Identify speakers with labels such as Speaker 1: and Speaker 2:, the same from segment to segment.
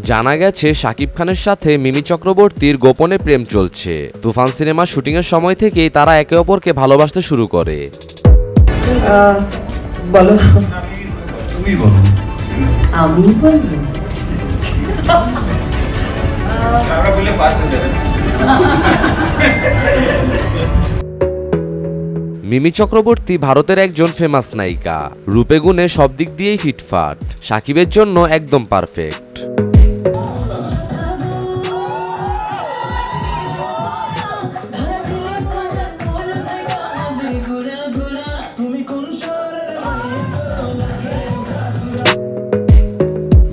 Speaker 1: জানা গেছে শাকিব খানের সাথে মিমি চক্রবর্তীর গোপনে প্রেম চলছে। তুফান সিনেমার শুটিংয়ের সময় থেকেই তারা একে অপরকে ভালোবাসতে শুরু করে।
Speaker 2: বলো,
Speaker 3: তুমি বলো।
Speaker 2: আমি বলবো?
Speaker 3: আমরা বললে পাস হয়ে যাবে।
Speaker 1: মিমি চক্রবর্তী ভারতের একজন ফেমাস নায়িকা, রূপে গুণে সব দিক দিয়েই ফিটফাট। শাকিবের জন্য একদম পারফেক্ট।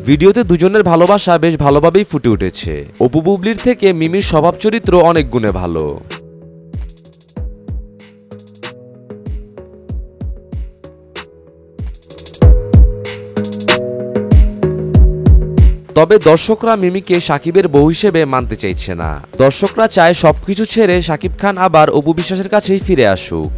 Speaker 1: ভিডিওতে দুজনের ভালোবাসা বেশ ভালোভাবেই ফুটে উঠেছে। অপু বুবলির থেকে মিমির স্বভাব চরিত্র অনেক গুণে ভালো। তবে দর্শকরা মিমিকে শাকিবের বউ হিসেবে মানতে চাইছে না। দর্শকরা চায় সবকিছু ছেড়ে শাকিব খান আবার অপু বিশ্বাসের কাছেই ফিরে আসুক।